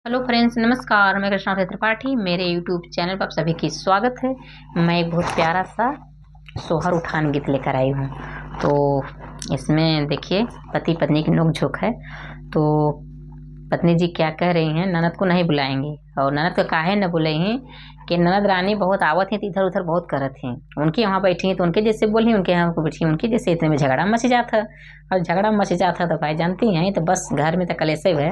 Hello friends, नमस्कार। मैं कृष्णा त्रिपाठी, मेरे यूट्यूब चैनल पर आप सभी की स्वागत है। मैं एक बहुत प्यारा सा सोहर उठान गीत लेकर आई हूँ। तो इसमें देखिए, पति पत्नी की नोक-झोंक है। तो पत्नी जी क्या कह रही हैं, ननद को नहीं बुलाएंगी। और ननद को काहे न बुलाई हैं कि ननद रानी बहुत आवत हैं, तो इधर उधर बहुत करत हैं। उनके यहाँ बैठी हैं तो उनके जैसे बोली, उनके यहाँ को बैठी उनके जैसे, इतने में झगड़ा मच जाता है। और झगड़ा मच जाता तो भाई जानती हैं, तो बस घर में तो कलेशे है।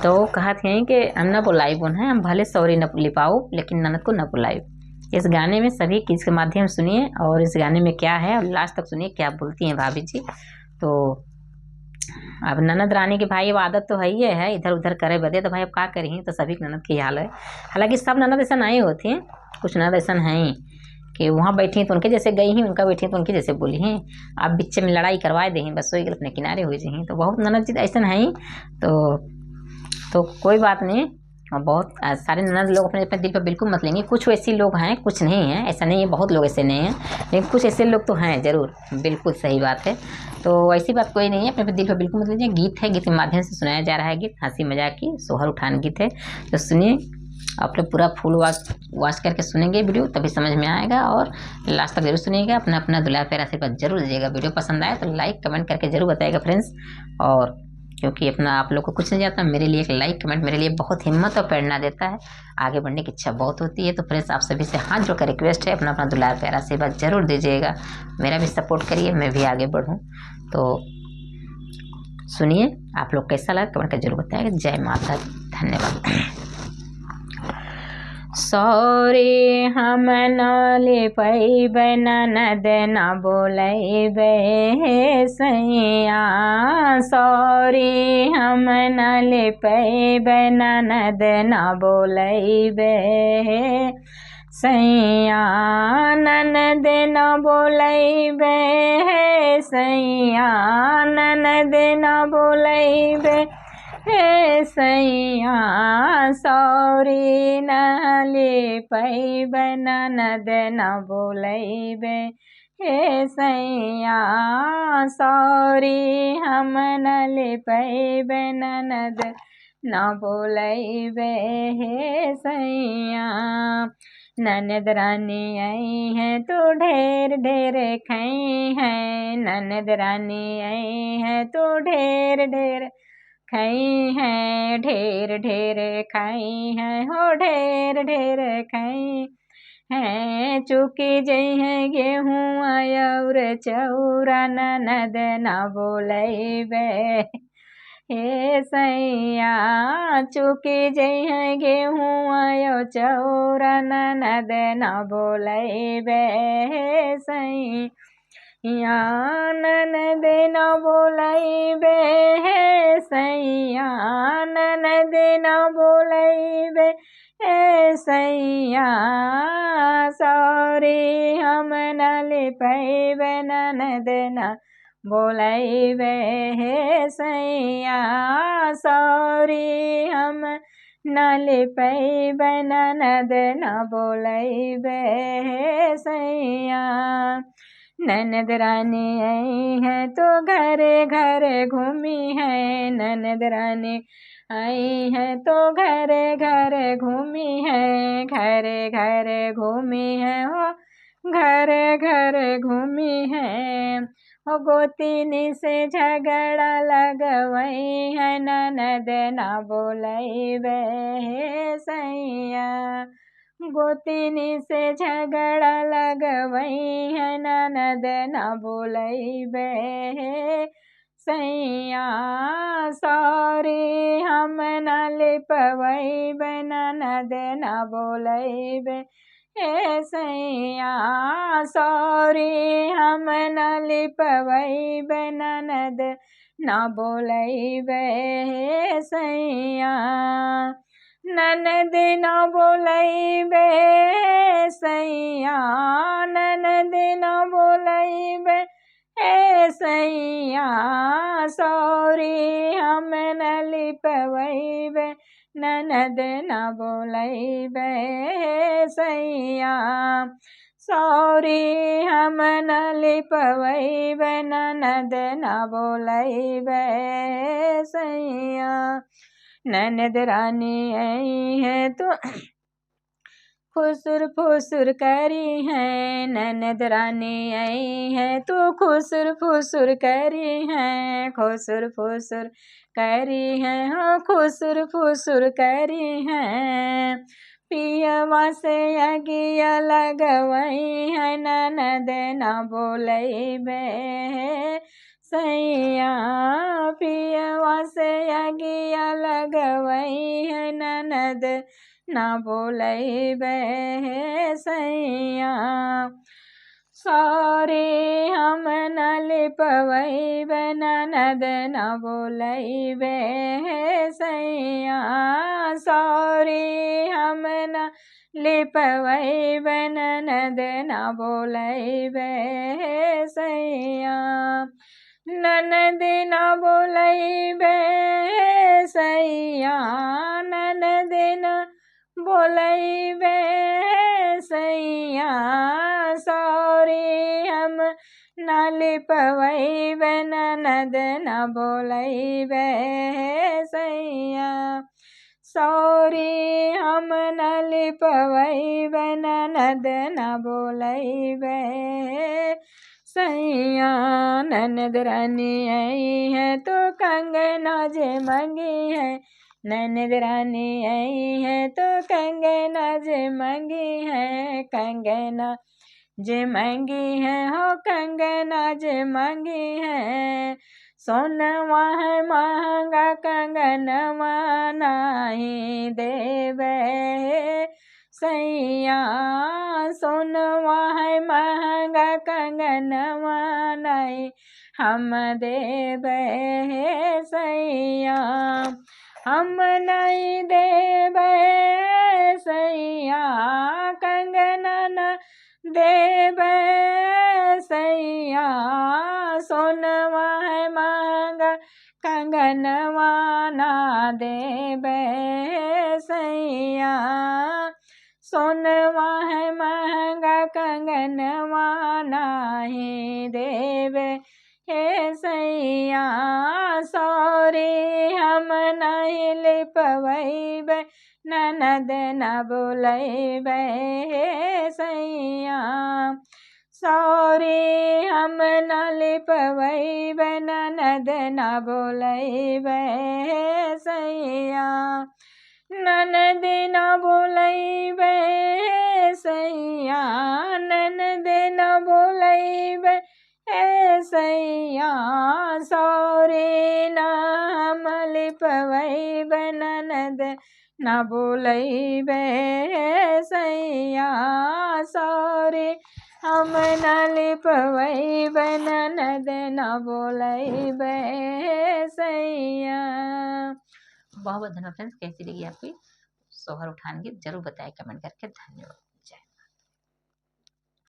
तो कहत हैं कि हम न बुलाई बोन है, हम भले सॉरी न लिपाओ, लेकिन ननद को न बुलाई। इस गाने में सभी चीज़ के माध्यम सुनिए, और इस गाने में क्या है और लास्ट तक सुनिए क्या बोलती हैं भाभी जी। तो अब ननद रानी की भाई अब आदत तो है ही है इधर उधर करे बदे, तो भाई अब क्या करी, तो सभी की ननद की हाल है। हालांकि सब ननद ऐसा नहीं होती हैं, कुछ ननद ऐसा हैं कि वहाँ बैठी तो उनके जैसे गई हैं, उनका बैठी तो उनके जैसे बोली हैं। आप बीच में लड़ाई करवा दें, बस वही अपने किनारे हो जाए। तो बहुत ननद जी ऐसा नहीं। तो कोई बात नहीं। और बहुत सारे ननद लोग अपने अपने दिल पर बिल्कुल मत लेंगे। कुछ ऐसे लोग हैं, कुछ नहीं है, ऐसा नहीं है, बहुत लोग ऐसे नहीं हैं, लेकिन कुछ ऐसे लोग तो हैं ज़रूर। बिल्कुल सही बात है। तो ऐसी बात कोई नहीं है, अपने अपने दिल पर बिल्कुल मत लीजिए। गीत है, गीत के माध्यम से सुनाया जा रहा है, गीत हंसी मजाक की सोहर उठान गीत है। तो सुनिए, आप लोग पूरा फुल वॉच करके सुनेंगे वीडियो, तभी समझ में आएगा। और लास्ट तक जरूर सुनिएगा। अपना अपना दुलार प्यारा आशीर्वाद जरूर दीजिएगा। वीडियो पसंद आए तो लाइक कमेंट करके जरूर बताइएगा फ्रेंड्स। और क्योंकि अपना आप लोग को कुछ नहीं जाता, मेरे लिए एक लाइक कमेंट मेरे लिए बहुत हिम्मत और प्रेरणा देता है। आगे बढ़ने की इच्छा बहुत होती है। तो फ्रेंड्स, आप सभी से हाथ जोड़कर रिक्वेस्ट है, अपना अपना दुलार प्यारा आशीर्वाद जरूर दीजिएगा। मेरा भी सपोर्ट करिए, मैं भी आगे बढ़ूँ। तो सुनिए, आप लोग कैसा लगा कमेंट कर जरूर बताइएगा। जय माता दी, धन्यवाद। सॉरी हम न ले पैबै, ननद न बोलैबै सैया। सॉरी हम न ले पैबै, ननद न बोलैबै सैया। ननद न बोलैबै सैया, ननद न बोलैबै हे सैया। सॉरी न ले पैबै, ननद न बोलैबै हे सैया। सॉरी हम न ले पैबै, ननद न बोलैबै हे सैया। ननद रानी आई है तो ढेर ढेर खाई है, ननद रानी आई है तो ढेर ढेर खाई है, ढेर ढेर खाई है हो, ढेर ढेर खाई है। चुकी जई है गेहूँ और चौरा, ननद न बोलैबै हे सैया। चुकी जई है गेहूँ और चौरा, ननद न बोलैबै हे सैया। ननद न बोलैबै हे सैया, ननद न बोलैबै हे सैया। सॉरी हम न ले पैबै, ननद न बोलैबै हे सैया। सॉरी हम न ले पैबै, ननद न बोलैबै हे सैया। ननद रानी आई है तो घरे घरे घूमी है, ननद रानी आई है तो घरे घरे घूमी है, घरे घरे घूमी है हो, घरे घरे घूमी है हो। गोतिनी से झगड़ा लगवई है, ननद न बोलैबै हे सैया। गोतिनी से झगड़ा लगवई है, ननद न बोलैबै हे सैया। सॉरी हम न लिपवैबै, ननद न बोलैबै हे सैया। सॉरी हम न लिपवैबै, ननद न बोलैबै हे सैया। ननद न बोलैबै सैया, ननद न बोलैबै हे सैया। सॉरी हम न लिपवैबै, ननद न बोलैबै हे सैया। सॉरी हम न लिपवैबै, ननद न बोलैबै हे सैया। ननद रानी आई है तो खुसुर फुसुर करी है। ननद रानी आई है तो खुसुर फुसुर करी है। खुसुर फुसुर करी है, हाँ खुसुर फुसुर करी है। पियवा से अगिया लगवई है, ननद न बोलैबे सैया। पियवा से अगिया लगवई है, ननद ना बोलैबे सैया। सॉरी हम न लिपवैबे, ननद न बोलैबे सैया। सॉरी हम न लिपवैबे, ननद न बोलैबे सैया। ननद न बोलैबे सैया, ननद न बोलैबे सैया। सॉरी हम न लिपवैबे, ननद न बोलैबे सैया। सॉरी हम न लिपवैबे, ननद न बोलैबे सैया। ननद रानी आई है तो कंगना जे मंगी है। ननद रानी आई है तो कंगना जे मंगी है। कंगना जे मंगी है, हो कंगना जे मंगी है। सोनवा है महंगा कंगनवा नाही देवे सैया। सोनवा है महंगा कंगनवा नहीं हम देवे सैया। हम नहीं देवे सैया, कंगना न देवे सैया। सोनवा है महंगा कंगनवा ना देवे सैया। सोनवा है महंगा कंगनवा नाही देवे हे सैया। सॉरी हम नहीं लिपवैबे, ननद न बोलैबे सैया। सॉरी हम न लिपवैबे, ननद न बोलैबे सैया। ननद न बोलैबे सैया, ननद न बोलैबे सैया। सॉरी न हम लिपवैबे, ननद न बोलैबे सैया। सॉरी हम न लिपवैबे, ननद न बोलैबे सैया। बहुत बहुत धन्यवाद फ्रेंड्स। कैसी लगी आपकी सोहर उठान गीत जरूर बताएं कमेंट करके। धन्यवाद।